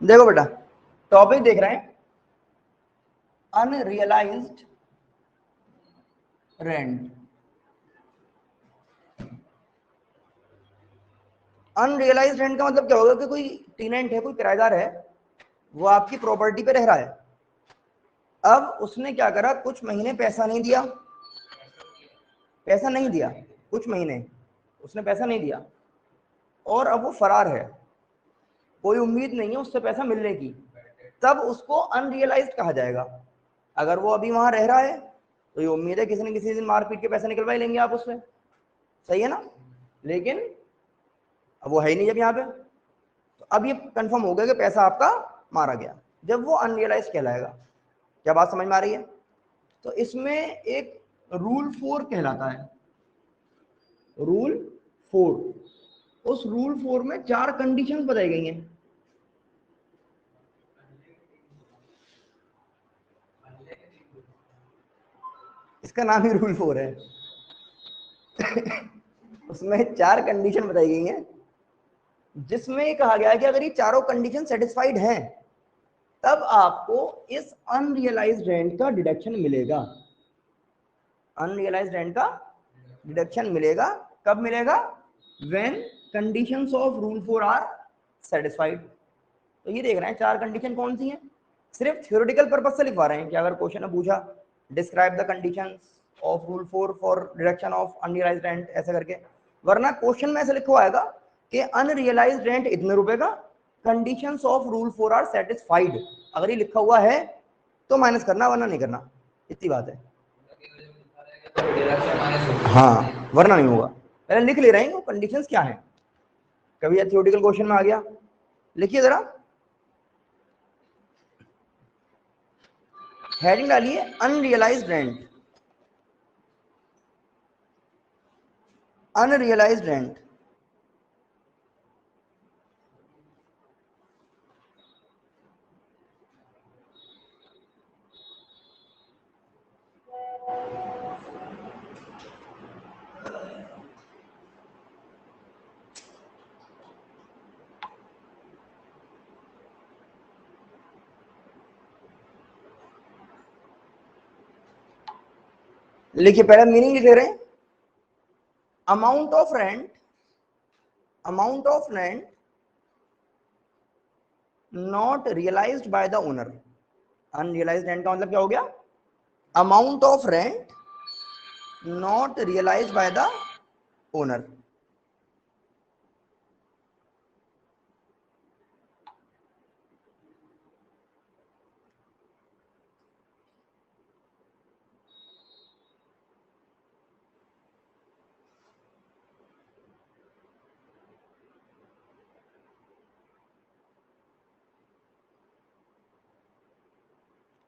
देखो बेटा, टॉपिक देख रहे हैं अनरियलाइज्ड रेंट। अनरियलाइज्ड रेंट का मतलब क्या होगा कि कोई टेनेंट है, कोई किराएदार है, वो आपकी प्रॉपर्टी पे रह रहा है। अब उसने क्या करा, कुछ महीने पैसा नहीं दिया, कुछ महीने उसने पैसा नहीं दिया और अब वो फरार है, कोई उम्मीद नहीं है उससे पैसा मिलने की, तब उसको अनरियलाइज्ड कहा जाएगा। अगर वो अभी वहां रह रहा है तो ये उम्मीद है किसी न किसी दिन मार पीट के पैसा निकलवा ही लेंगे आप उससे, सही है ना। लेकिन अब वो है ही नहीं जब यहाँ पे, तो अब ये कंफर्म हो गया कि पैसा आपका मारा गया, जब वो अनरियलाइज कहलाएगा। क्या बात समझ में आ रही है? तो इसमें एक रूल 4 कहलाता है, रूल 4। उस रूल 4 में 4 कंडीशंस बताई गई हैं। इसका नाम ही रूल 4 है। उसमें 4 कंडीशन बताई गई हैं, जिसमें कहा गया है कि अगर ये चारों कंडीशन सेटिस्फाइड हैं तब आपको इस अनरियलाइज्ड रेंट का डिडक्शन मिलेगा। अनरियलाइज्ड रेंट का डिडक्शन मिलेगा। कब मिलेगा? When conditions of rule 4 are satisfied. तो ये देख रहे हैं 4 कंडीशन कौन सी हैं। सिर्फ थ्योरेटिकल पर्पज से लिखवा रहे हैं कि अगर क्वेश्चन में पूछा describe the conditions of rule 4 for deduction of unrealised rent ऐसे करके, वरना क्वेश्चन में ऐसे लिखवाएगा कि अनरियलाइज्ड रेंट इतने रुपए का, conditions of rule 4 are satisfied. अगर ये लिखा हुआ है तो माइनस करना, वरना नहीं करना, इतनी बात है। हाँ, वरना नहीं होगा। पहले लिख ले रहे हैं वो कंडीशंस क्या है, कभी थ्योरेटिकल क्वेश्चन में आ गया। लिखिए जरा, हेडिंग डालिए अनरियलाइज्ड रेंट। अनरियलाइज्ड रेंट लिखिए, पहले मीनिंग लिख रहे हैं। Amount of rent, amount of rent not realised by the owner. Unrealised rent का मतलब क्या हो गया? Amount of rent not realised by the owner.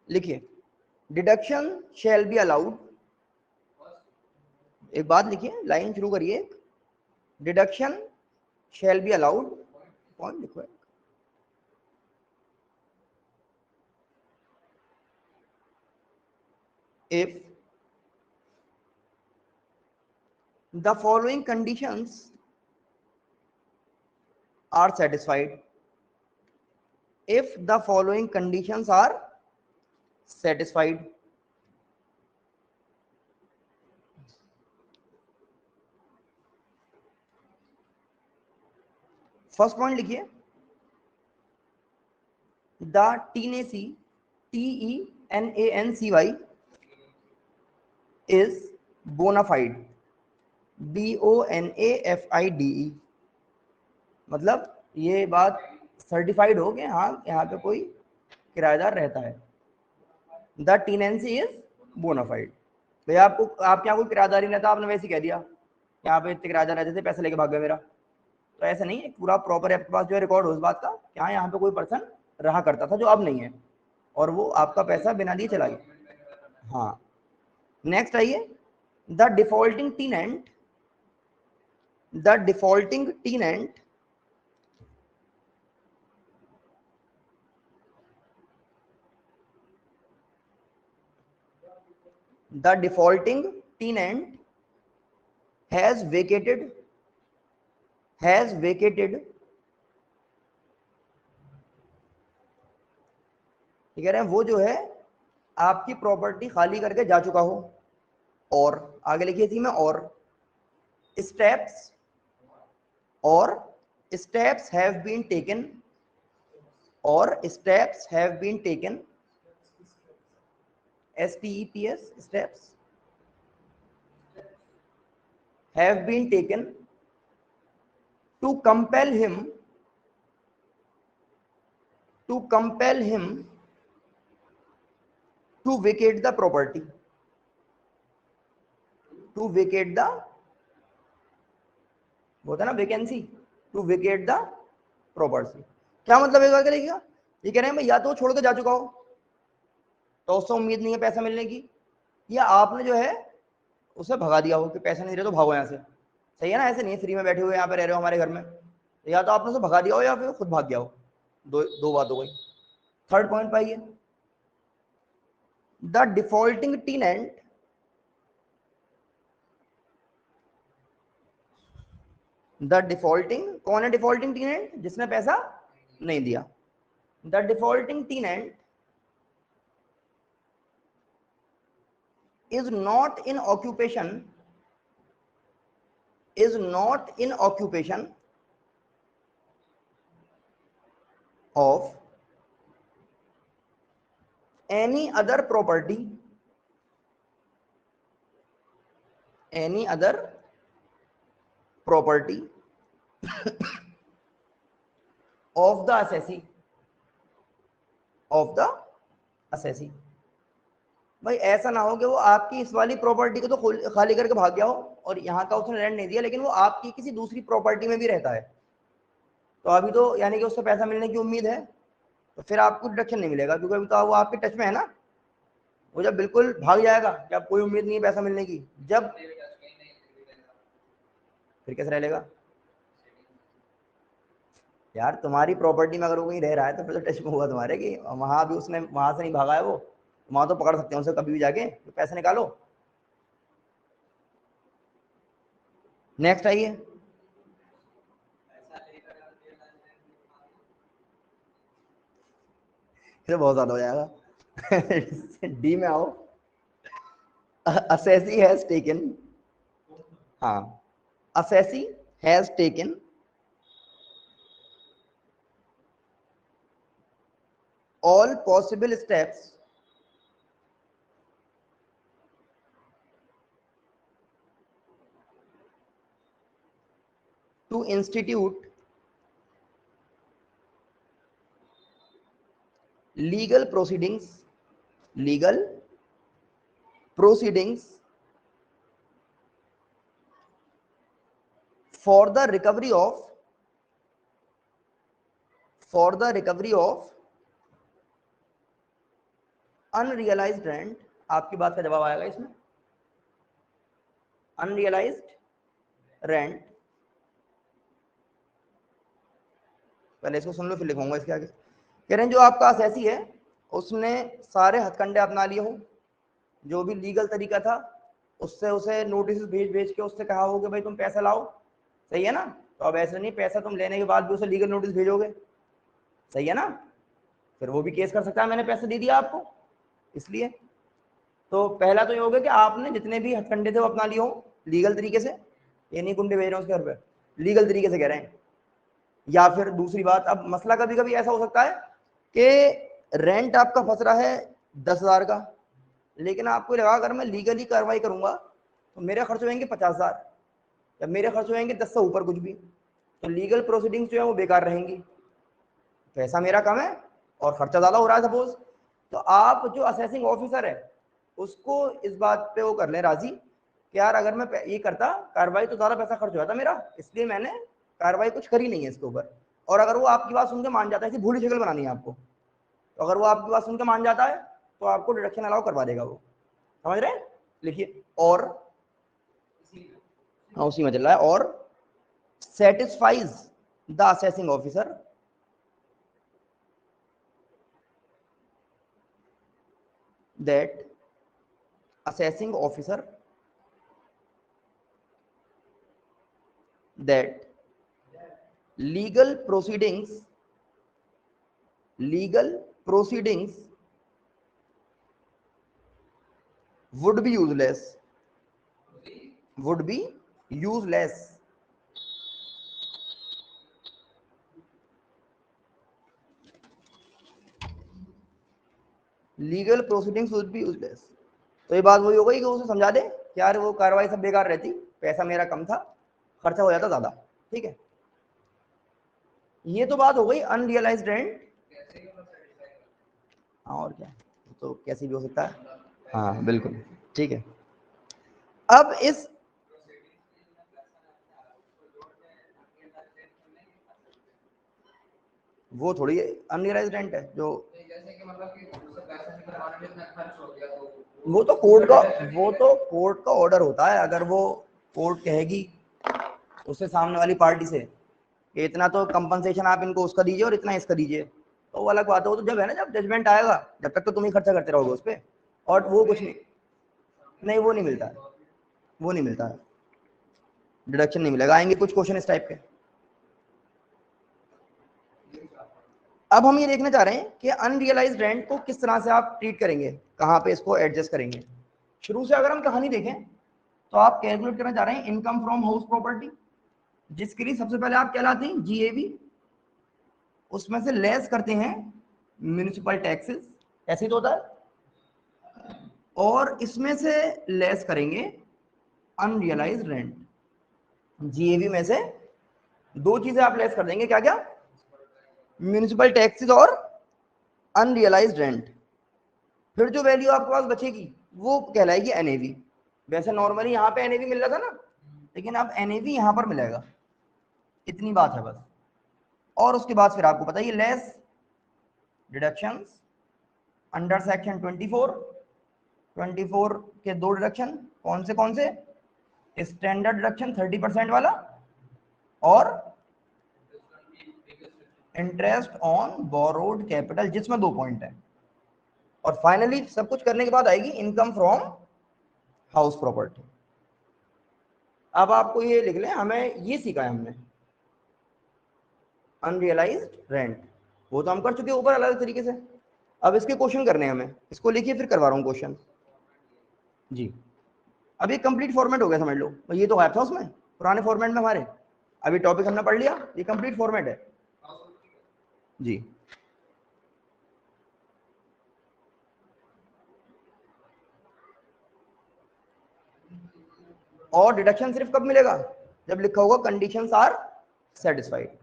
लिखिए, डिडक्शन शैल बी अलाउड। एक बात लिखिए, लाइन शुरू करिए। Deduction shall be allowed, point लिखो, if the following conditions are satisfied. If the following conditions are satisfied. First point लिखिए, the tenancy, TENANCY is bonafide, BONAFIDE। मतलब ये बात सर्टिफाइड हो कि हाँ यहाँ पे कोई किराएदार रहता है। The tenancy is bona fide. भाई आपको, आपके यहाँ कोई किराएदार ही नहीं था, आपने वैसे ही कह दिया यहाँ पे इतने किराएदार रहते थे, पैसे लेके भाग गए मेरा, तो ऐसा नहीं है। पूरा प्रॉपर आपके पास जो है रिकॉर्ड हो उस बात का, क्या यहाँ पे कोई पर्सन रहा करता था जो अब नहीं है, और वो आपका पैसा बिना दिए चला गया। हाँ, नेक्स्ट आइए, the defaulting टीनेंट, the defaulting टीनेंट the defaulting tenant has vacated ये कह रहे हैं वो जो है आपकी प्रॉपर्टी खाली करके जा चुका हो, और आगे लिखिए थी मैं, स्टेप्स और स्टेप्स हैव बीन टेकन, और steps have been taken, STEPS, steps have been taken to compel him to vacate the property, to vacate the, होता है ना vacancy, to vacate the property. क्या मतलब है लिखिएगा, ये कह रहे हैं भाई या तो छोड़ के जा चुका हो तो उससे उम्मीद नहीं है पैसा मिलने की, या आपने जो है उसे भगा दिया हो कि पैसा नहीं दे रहे तो भागो यहाँ से। सही है ना, ऐसे नहीं फ्री में बैठे हुए यहाँ पे रह रहे हो हमारे घर में, या तो आपने उसे भगा दिया हो या फिर खुद भाग गया हो, दो बात हो गई। थर्ड पॉइंट पाइए, the defaulting tenant, the defaulting, कौन है डिफॉल्टिंग टेनेंट? जिसने पैसा नहीं दिया। The defaulting tenant is not in occupation, is not in occupation of any other property, any other property of the assessee, of the assessee। भाई ऐसा ना हो कि वो आपकी इस वाली प्रॉपर्टी को तो खाली करके भाग गया हो और यहाँ का उसने रेंट नहीं दिया, लेकिन वो आपकी किसी दूसरी प्रॉपर्टी में भी रहता है, तो अभी तो यानी कि उससे पैसा मिलने की उम्मीद है, तो फिर आपको डिडक्शन नहीं मिलेगा, क्योंकि अभी तो वो आपके टच में है ना। वो जब बिल्कुल भाग जाएगा कि अब कोई उम्मीद नहीं है पैसा मिलने की, जब फिर कैसे रह लेगा यार? तुम्हारी प्रॉपर्टी में अगर वो कहीं रह रहा है तो फिर तो टच में हुआ तुम्हारे, कि वहां भी उसने, वहां से नहीं भागा है वो, वहां तो पकड़ सकते हैं उसे कभी भी जाके, तो पैसे निकालो। नेक्स्ट आइए, फिर बहुत ज्यादा हो जाएगा। डी में आओ, assessee has taken, हाँ, assessee has taken all possible steps to institute legal proceedings, legal proceedings for the recovery of, for the recovery of unrealised rent. आपकी बात का जवाब आएगा इसमें, अनरियलाइज्ड रेंट। पहले इसको सुन लो फिर लिखूंगा इसके आगे। कह रहे हैं जो आपका असेसी है उसने सारे हथकंडे अपना लिए हो, जो भी लीगल तरीका था उससे उसे नोटिस भेज भेज के उससे कहा हो कि भाई तुम पैसा लाओ, सही है ना। तो अब ऐसा नहीं, पैसा तुम लेने के बाद भी उसे लीगल नोटिस भेजोगे, सही है ना, फिर वो भी केस कर सकता है मैंने पैसा दे दिया आपको इसलिए। तो पहला तो ये हो गया कि आपने जितने भी हथकंडे थे वो अपना लिए हो लीगल तरीके से, ये नहीं गुंडे भेज रहे हैं उसके घर पे, लीगल तरीके से कह रहे हैं। या फिर दूसरी बात, अब मसला कभी कभी ऐसा हो सकता है कि रेंट आपका फंस रहा है 10,000 का, लेकिन आपको लगा अगर मैं लीगली कार्रवाई करूंगा तो मेरे खर्च होंगे 50,000, या मेरे खर्च होंगे 10 से ऊपर कुछ भी, तो लीगल प्रोसीडिंग्स जो है वो बेकार रहेंगी, पैसा मेरा कम है और खर्चा ज़्यादा हो रहा है सपोज। तो आप जो असेसिंग ऑफिसर है उसको इस बात पे वो कर ले राजी कि यार अगर मैं ये करता कार्रवाई तो ज़्यादा पैसा खर्च हो जाता मेरा, इसलिए मैंने कार्रवाई कुछ करी नहीं है इसके ऊपर। और अगर वो आपकी बात सुन के मान जाता है कि भूली शक्ल बनानी है आपको, तो अगर वो आपकी बात सुन के मान जाता है तो आपको डिडक्शन अलाउ करवा देगा वो, समझ रहे हैं? लिखिए, और हाँ उसी में चल रहा है, और satisfies the assessing officer that assessing officer that legal proceedings would be useless, would be useless. Legal proceedings would be useless. तो ये बात वही हो गई कि उसे समझा दे कि यार वो कार्रवाई सब बेकार रहती, पैसा मेरा कम था, खर्चा हो जाता ज्यादा। ठीक है, ये तो बात हो गई अनरियलाइज्ड रेंट। हाँ और क्या, तो कैसे भी हो सकता है। हाँ बिल्कुल ठीक है। अब इस वो थोड़ी अनरियलाइज्ड रेंट है जो, वो तो कोर्ट का, वो तो कोर्ट का ऑर्डर होता है। अगर वो कोर्ट कहेगी उससे सामने वाली पार्टी से कि इतना तो कंपनसेशन आप इनको उसका दीजिए और इतना इसका दीजिए, तो वो अलग बात है। वो तो जब है ना, जब जजमेंट आएगा, जब तक तो तुम ही खर्चा करते रहोगे उस पर, और वो कुछ नहीं, नहीं वो नहीं मिलता है, वो नहीं मिलता है, डिडक्शन नहीं मिलेगा। आएंगे कुछ क्वेश्चन इस टाइप के। अब हम ये देखना चाह रहे हैं कि अनरियलाइज्ड रेंट को किस तरह से आप ट्रीट करेंगे, कहाँ पे इसको एडजस्ट करेंगे। शुरू से अगर हम कहानी देखें तो आप कैलकुलेट करना चाह रहे हैं इनकम फ्रॉम हाउस प्रॉपर्टी, जिसके लिए सबसे पहले आप क्या लाते हैं, जीएबी, उसमें से लेस करते हैं म्यूनिसिपल टैक्सेस, ऐसे ही तो होता है, और इसमें से लेस करेंगे अनरियलाइज्ड रेंट। जीएबी में से दो चीजें आप लेस कर देंगे, क्या क्या, म्यूनिसिपल टैक्सेस और अनरियलाइज्ड रेंट। फिर जो वैल्यू आपके पास बचेगी वो कहलाएगी एनएवी। वैसे नॉर्मली यहाँ पे एनएवी मिल रहा था ना, लेकिन अब एनएवी यहाँ पर मिलेगा, इतनी बात है बस। और उसके बाद फिर आपको पता ही लेस डिडक्शंस अंडर सेक्शन 24 के दो डिडक्शन, कौन से, स्टैंडर्ड डिडक्शन 30% वाला, और इंटरेस्ट ऑन बोरोड कैपिटल जिसमें 2 पॉइंट है, और फाइनली सब कुछ करने के बाद आएगी इनकम फ्रॉम हाउस प्रॉपर्टी। अब आपको ये लिख लें, हमें ये सीखा है हमने अनरियलाइज्ड रेंट, वो तो हम कर चुके हैं ऊपर अलग तरीके से। अब इसके क्वेश्चन करने हैं हमें, इसको लिखिए फिर करवा रहा हूँ क्वेश्चन। जी, अब ये कंप्लीट फॉर्मेट हो गया समझ लो, तो ये तो गायब था उसमें पुराने फॉर्मेट में हमारे, अभी टॉपिक हमने पढ़ लिया, ये कंप्लीट फॉर्मेट है जी। और डिडक्शन सिर्फ कब मिलेगा, जब लिखा होगा conditions are satisfied.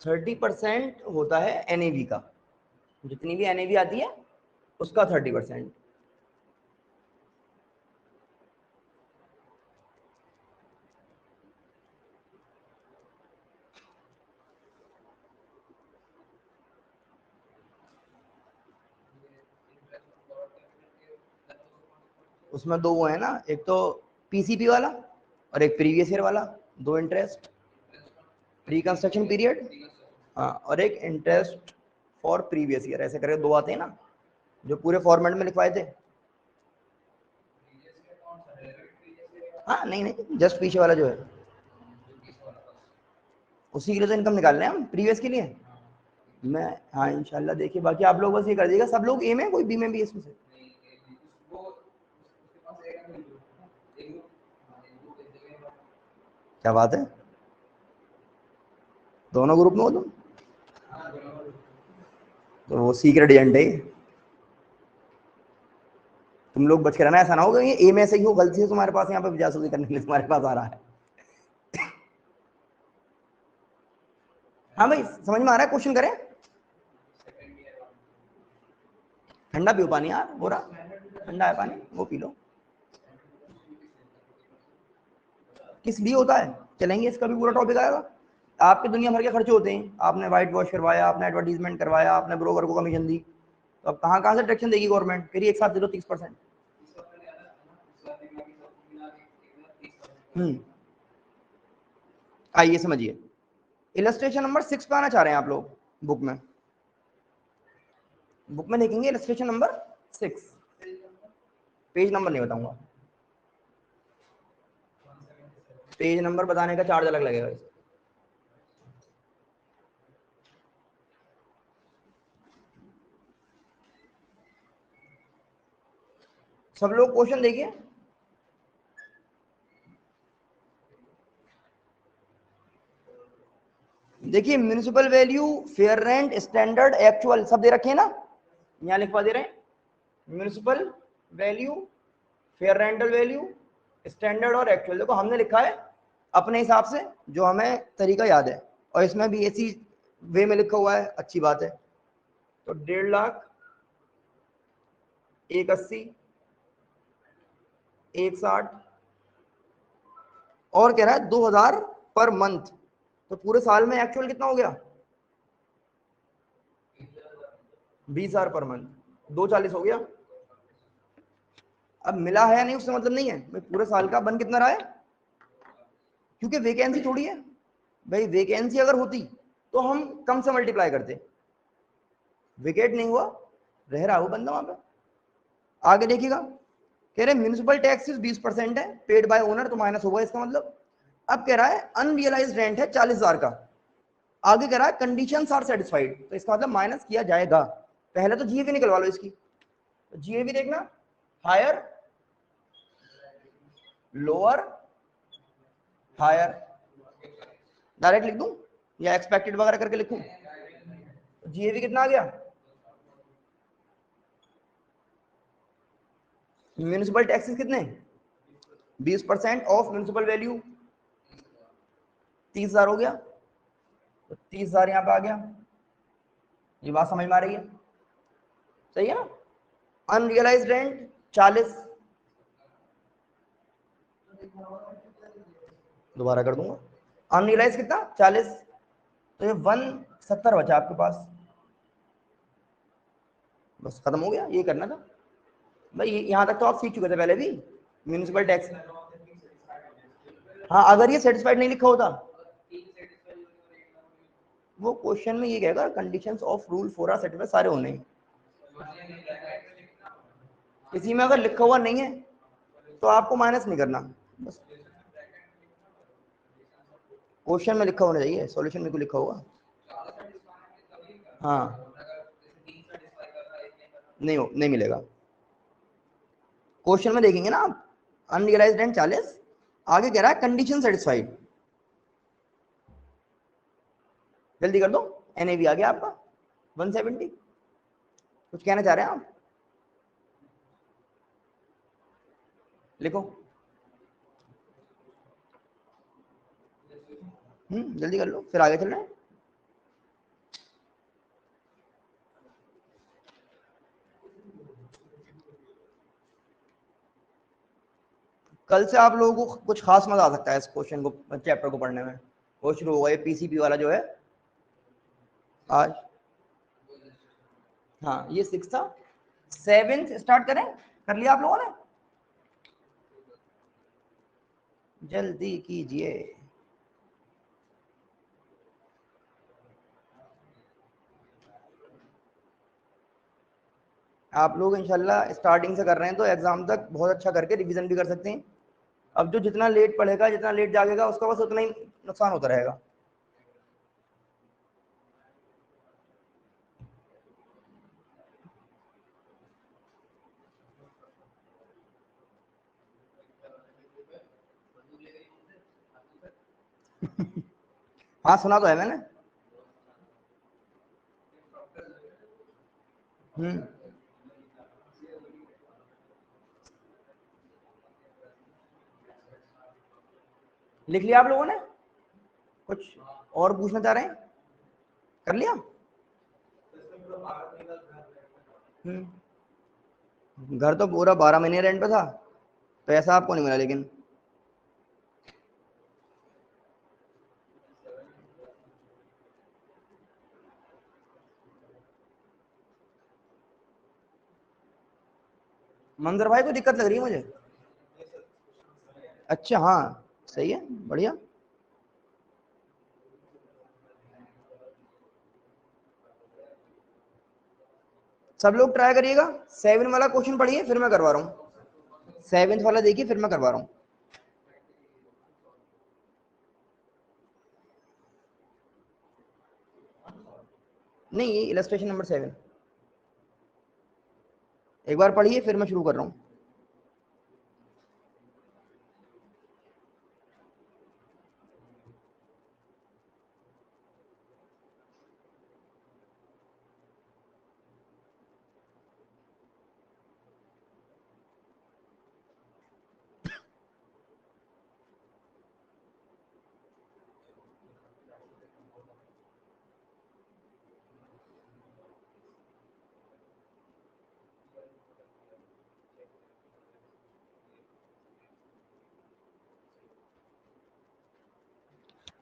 Thirty percent होता है एनएवी का, जितनी भी एनएवी आती है उसका 30%। उसमें दो वो है ना, एक तो पीसीपी वाला और एक प्रीवियस ईयर वाला, दो इंटरेस्ट, प्री कंस्ट्रक्शन पीरियड, हाँ, और एक इंटरेस्ट फॉर प्रीवियस ईयर, ऐसे करके दो आते हैं ना जो पूरे फॉर्मेट में लिखवाए थे। हाँ नहीं नहीं, जस्ट पीछे वाला जो है उसी के लिए तो इनकम निकाल रहे हैं हम प्रीवियस के लिए। मैं, हाँ इंशाल्लाह देखिए, बाकी आप लोग बस ये कर दीजिएगा, सब लोग ए में, कोई बी में भी है इसमें से। क्या बात है, दोनों ग्रुप में हो तुम, तो वो सीक्रेट एजेंट है। तुम लोग बच के रहना, ऐसा ना होगा ये ए में से ही हो गलती से तुम्हारे पास यहाँ पे जासूसी करने के लिए तुम्हारे पास आ रहा है। हाँ भाई समझ में आ रहा है, क्वेश्चन करें। ठंडा पियो पानी यार, हो रहा ठंडा है पानी, वो पी लो। किस लिए होता है, चलेंगे, इसका भी पूरा टॉपिक आएगा। आपके दुनिया भर के खर्चे होते हैं, आपने वाइट वॉश करवाया, आपने एडवर्टीजमेंट करवाया, आपने ब्रोकर को कमीशन दी, तो अब कहाँ कहाँ से डिडक्शन देगी गवर्नमेंट, फिर एक साथ दे दो 30%। आइए समझिए, इलस्ट्रेशन नंबर 6 पे आना चाह रहे हैं आप लोग। बुक में देखेंगे इलस्ट्रेशन नंबर 6, पेज नंबर नहीं बताऊंगा, पेज नंबर बताने का चार्ज अलग लगेगा। सब लोग क्वेश्चन देखिए। देखिए municipal value, fair rent, standard, actual सब दे रखे हैं ना, यहाँ लिखवा दे रहे हैं। Municipal value, fair rental value, standard और एक्चुअल। देखो हमने लिखा है अपने हिसाब से जो हमें तरीका याद है, और इसमें भी इसी वे में लिखा हुआ है, अच्छी बात है। तो 1.5 लाख, 180, 160 और कह रहा है 2000 पर मंथ। तो पूरे साल में एक्चुअल कितना हो गया? 20,000 पर मंथ, 240 हो गया। अब मिला है या नहीं उससे मतलब नहीं है, भाई पूरे साल का बन कितना रहा है, क्योंकि वैकेंसी थोड़ी है भाई। वैकेंसी अगर होती तो हम कम से मल्टीप्लाई करते, विकेट नहीं हुआ, रह रहा वो बंदा वहां पे। आगे देखिएगा, कह रहे म्यूनिसिपल टैक्सेस 20% है, पेड बाय ओनर, तो माइनस होगा इसका मतलब। अब कह रहा है अनरियलाइज्ड रेंट है 40,000 का, आगे कह रहा है कंडीशंस आर सेटिस्फाइड, तो इसका मतलब माइनस किया जाएगा। पहले तो जीएवी निकलवा लो इसकी, तो जीएवी देखना, हायर, लोअर, हायर, डायरेक्ट लिख दूं या एक्सपेक्टेड वगैरह करके लिखूं? जीएवी कितना आ गया? म्यूनिसिपल टैक्सेस कितने? 20% ऑफ म्यूनिसिपल वैल्यू, 30,000 हो गया, तो 30,000 यहां पे आ गया। ये बात समझ में आ रही है? सही है ना? अनरियलाइज्ड रेंट 40, दोबारा कर दूंगा, अनरियलाइज कितना? 40, तो ये 170 बचा आपके पास। बस खत्म हो गया, ये करना था भाई। यहां तक तो आप सीख चुके थे पहले भी, म्यूनिसिपल टैक्स। हाँ, अगर ये सेटिस्फाइड नहीं लिखा होता, वो क्वेश्चन में ये कहेगा conditions of rule four are satisfied, सारे होने हैं। किसी में अगर लिखा हुआ नहीं है तो आपको माइनस नहीं करना, बस क्वेश्चन में लिखा होना चाहिए, सॉल्यूशन में क्यों लिखा होगा। हाँ, नहीं मिलेगा। क्वेश्चन में देखेंगे ना आप, अनरियलाइज्ड रेंट 40, आगे कह रहा है कंडीशन सेटिस्फाइड। जल्दी कर दो, एनएवी आ गया आपका 170। कुछ कहना चाह रहे हैं आप? लिखो। जल्दी कर लो, फिर आगे चल रहे हैं। कल से आप लोगों को कुछ खास मजा आ सकता है इस क्वेश्चन को, चैप्टर को पढ़ने में। वो शुरू होगा ये पीसीपी वाला जो है आज। हाँ, ये 6 था, 7 स्टार्ट करें? कर लिया आप लोगों ने? जल्दी कीजिए। आप लोग इंशाल्लाह स्टार्टिंग से कर रहे हैं तो एग्जाम तक बहुत अच्छा करके रिवीजन भी कर सकते हैं। अब जो जितना लेट पढ़ेगा, जितना लेट जागेगा, उसका बस उतना ही नुकसान होता रहेगा। हाँ, सुना तो है मैंने। हम्म, लिख लिया आप लोगों ने? कुछ और पूछना चाह रहे हैं? कर लिया? घर तो पूरा 12 महीने रेंट पे था, पैसा आपको नहीं मिला लेकिन। मंजर भाई को दिक्कत लग रही है मुझे। अच्छा हाँ, सही है, बढ़िया। सब लोग ट्राई करिएगा। 7 वाला क्वेश्चन पढ़िए, फिर मैं करवा रहा हूँ। 7th वाला देखिए, फिर मैं करवा रहा हूँ। नहीं, ये इलस्ट्रेशन नंबर 7 एक बार पढ़िए, फिर मैं शुरू कर रहा हूँ।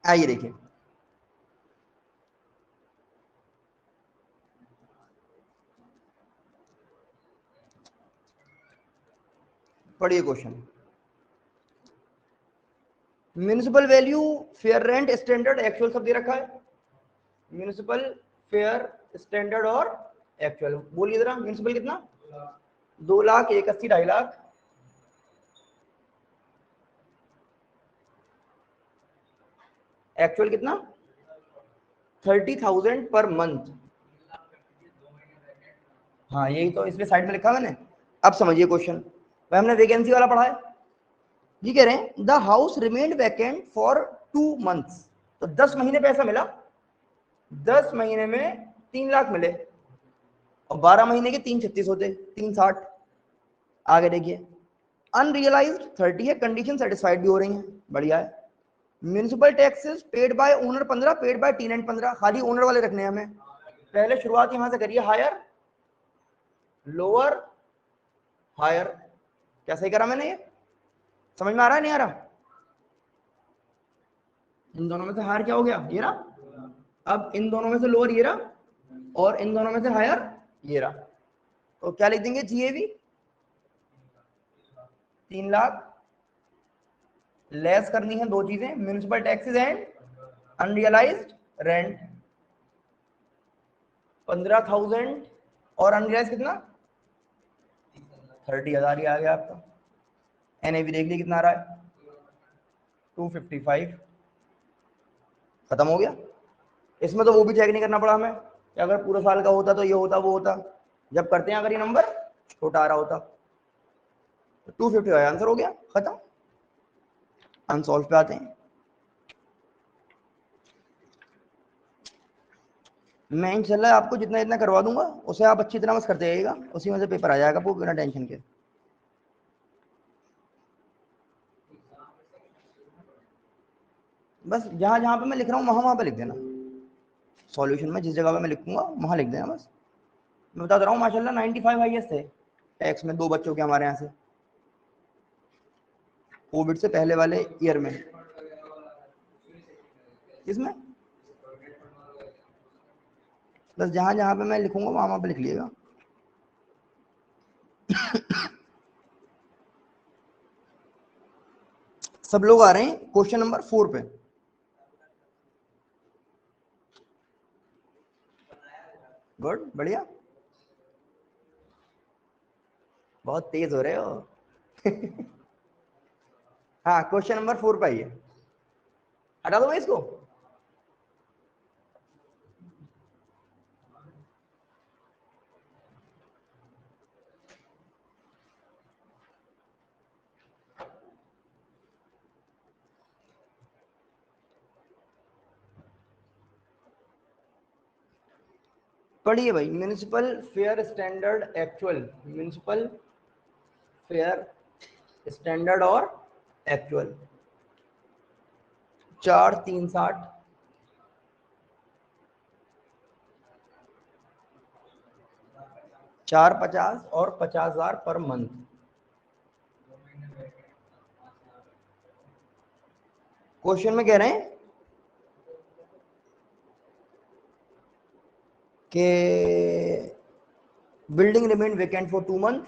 आइए देखिए, पढ़िए question. Municipal value, fair rent, standard, actual सब दे रखा है। म्यूनिसिपल, फेयर, स्टैंडर्ड और एक्चुअल। बोलिए जरा, म्यूनिसिपल कितना? 2 लाख, 1 80, 2.5 लाख। एक्चुअल कितना? 30,000 पर मंथ। हाँ, यही तो इसमें साइड में लिखा मैंने। अब समझिए क्वेश्चन, भाई हमने वैकेंसी वाला पढ़ा है। ये कह रहे हैं the house remained vacant for 2 months. तो 10 महीने पैसा मिला, 10 महीने में 3 लाख मिले, और 12 महीने के 336 होते, 360। आगे देखिए, अनरियलाइज्ड 30 है, कंडीशन सेटिस्फाइड भी हो रही है, बढ़िया है। Municipal taxes paid by owner 15, paid by tenant 15। खाली ओनर वाले रखने हैं हमें। पहले शुरुआत यहां से करिए, हायर, लोअर, हायर। क्या सही करा मैंने? ये समझ में आ रहा है, नहीं आ रहा? इन दोनों में से हायर क्या हो गया? ये रहा। अब इन दोनों में से लोअर ये रहा, और इन दोनों में से हायर ये रहा। तो क्या लिख देंगे? जीएवी 3 लाख, लेस करनी है 2 चीजें, municipal taxes and unrealised rent 15,000, और अनरियलाइज कितना? 30,000 ही आ गया आपका। एनएवी देख ली कितना आ रहा है? 255। खत्म हो गया। इसमें तो वो भी चेक नहीं करना पड़ा हमें कि अगर पूरा साल का होता तो ये होता वो होता। जब करते हैं अगर ये नंबर छोटा आ रहा होता तो 250 आंसर हो गया, खत्म। अनसॉल्व पे आते हैं। मैं इंशाल्लाह आपको जितना जितना करवा दूंगा उसे आप अच्छी तरह बस करते जाइएगा, उसी में से पेपर आ जाएगा वो, बिना टेंशन के। बस जहां जहां पे मैं लिख रहा हूँ वहां वहां पे लिख देना। सॉल्यूशन में जिस जगह पे मैं लिखूंगा वहां लिख देना बस। मैं बता रहा हूँ माशाल्लाह 95 हाईएस्ट है टैक्स में, 2 बच्चों के हमारे यहाँ से, कोविड से पहले वाले ईयर में। इसमें बस जहां जहां पे मैं लिखूंगा वहां वहां पे लिख लिएगा। सब लोग आ रहे हैं क्वेश्चन नंबर 4 पे। गुड, बढ़िया, बहुत तेज हो रहे हो। हाँ, क्वेश्चन नंबर 4 पे आइए। हटा दो भाई इसको। पढ़िए भाई, municipal fair standard actual, municipal fair standard और एक्चुअल। 4 360, 450 और 50,000 पर मंथ। क्वेश्चन में कह रहे हैं कि building remain vacant for 2 month,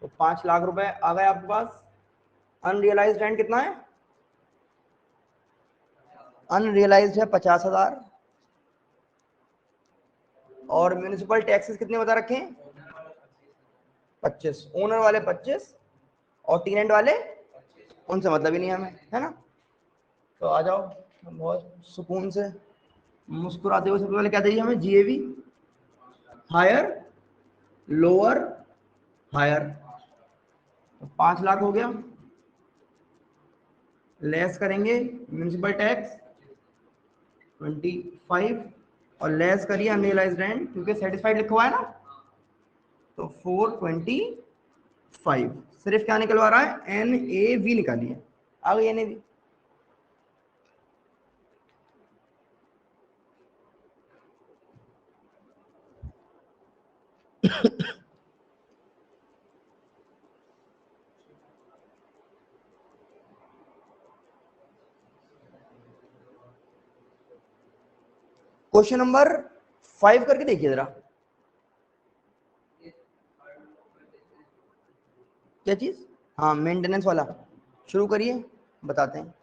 तो 5 लाख रुपए आ गए आपके पास। अनरियलाइज्ड रेंट कितना है? अनरियलाइज्ड है 50,000 और म्यूनिसिपल टैक्सेस कितने बता रखे हैं? 25। ओनर वाले 25 और टेनेंट वाले उनसे मतलब ही नहीं हमें, है ना। तो आ जाओ बहुत सुकून से मुस्कुराते हुए। सबसे पहले क्या चाहिए हमें? GAV, higher, lower, higher. 5 lakh हो गया। लेस करेंगे म्यूनिसिपल टैक्स 25 और लेस करिए अनरियलाइज्ड रेंट, क्योंकि सेटिस्फाइड लिखा हुआ है ना, तो 425। सिर्फ क्या निकलवा रहा है? NAV निकालिए। आ गई NAV। क्वेश्चन नंबर 5 करके देखिए जरा। क्या चीज? हाँ, मेंटेनेंस वाला। शुरू करिए, बताते हैं।